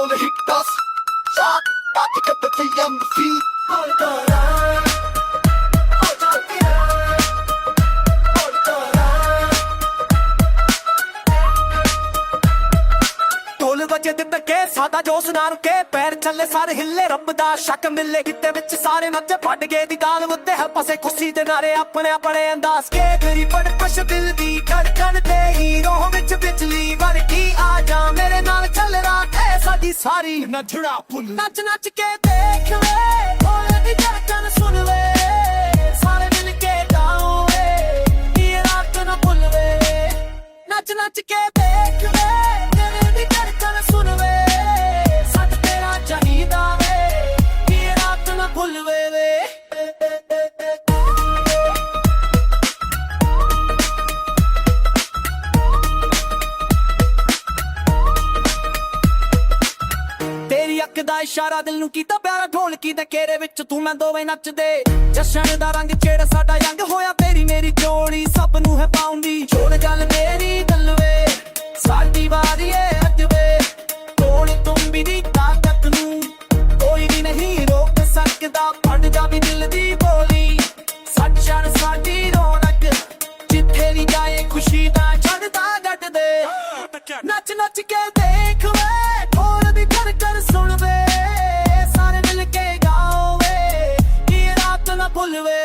wanna hit us. Shot, got to get the tea on the feet. ਢੋਲ ਵਜੇ ਦੇ ਧੱਕੇ ਸਾਦਾ ਜੋਸ਼ ਨਾਲ ਕੇ ਪੈਰ ਚੱਲੇ ਸਾਰੇ ਹਿੱਲੇ ਰੱਬ ਦਾ ਸ਼ੱਕ ਮਿਲੇ ਕਿਤੇ ਵਿੱਚ ਸਾਰੇ ਨੱਚੇ ਫੱਡ ਗਏ ਦੀ ਦਾਲ ਉੱਤੇ ਹੈ ਪਾਸੇ ਖੁਸ਼ੀ ਦੇ ਨਾਰੇ ਆਪਣੇ ਆਪਣੇ ਅੰਦਾਜ਼ ਕੇ ਗਰੀ ਪੜ ਪਛ ਦਿਲ ਦੀ ਧੜਕਣ ਤੇ ਹੀਰੋ ਵਿੱਚ ਬਿਜਲੀ ਵਰਗੀ ਆ ਜਾ ਮੇਰੇ ਨਾਲ ਚੱਲ ਰਾਤ ਹੈ ਸਾਡੀ ਸਾਰੀ ਨੱਚਣਾ ਭੁੱਲ ਨੱਚ ਨੱਚ ਕੇ ਦੇਖ ਵੇ ਢੋਲ ਦੀ ਧੜਕਣ ਸੁਣ ਵੇ ਸਾਰੇ ਮਿਲ ਕੇ ਗਾਓ ਵੇ ਇਹ ਰਾਤ ਨਾ ਭੁੱਲ ਵੇ ਨੱਚ ਨੱਚ ਕੇ ਦੇਖ ਵੇ ਤੇਰੀ ਅੱਖ ਦਾ ਇਸ਼ਾਰਾ ਦਿਲ ਨੂੰ ਕੀਤਾ ਪਿਆਰਾ ਢੋਲਕੀ ਦੇ ਘੇਰੇ ਵਿੱਚ ਤੂੰ ਮੈਂ ਦੋਵੇਂ ਨੱਚਦੇ ਜਸ਼ਨ ਦਾ ਰੰਗ ਛੇੜ ਸਾਡਾ ਯੰਗ ਹੋਇਆ ਤੇਰੀ ਮੇਰੀ ਜੋੜੀ ਸਭ ਨੂੰ ਹੈ ਪਾਉਂਦੀ ਛੋੜ ਗੱਲ ਮੇਰੀ ਦਲਵੇ ਸਾਡੀ ਵਾਰੀ ਏ ਅੱਜ ਵੇ ਕੋਲ ਤੁੰਬੀ ਦੀ ਤਾਕਤ ਨੂੰ ਕੋਈ ਵੀ ਨਹੀਂ ਰੋਕ ਸਕਦਾ ਫੜ ਜਾਵੀ ਦਿਲ ਦੀ ਬੋਲੀ ਸੱਚਣ ਸਾਡੀ ਰੌਣਕ ਜਿੱਥੇ ਵੀ ਜਾਏ ਖੁਸ਼ੀ ਦਾ ਛੱਡਦਾ ਗੱਡ ਦੇ ਨੱਚ ਨੱਚ ਕੇ ਦੇਖ ਵੇ ਢੋਲ ਦੀ ਧੜਕਣ ਸੁਣ ਵੇ ਸਾਰੇ ਮਿਲ ਕੇ ਗਾਓ ਵੇ ਇਹ ਰਾਤ ਨਾ ਭੁੱਲ ਵੇ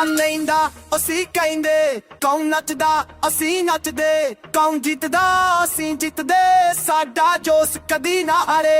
ਲੈਂਦਾ ਅਸੀਂ ਕਹਿੰਦੇ ਕੌਣ ਨੱਚਦਾ ਅਸੀਂ ਨੱਚਦੇ ਕੌਣ ਜਿੱਤਦਾ ਅਸੀਂ ਜਿੱਤਦੇ ਸਾਡਾ ਜੋਸ਼ ਕਦੀ ਨਾ ਹਾਰੇ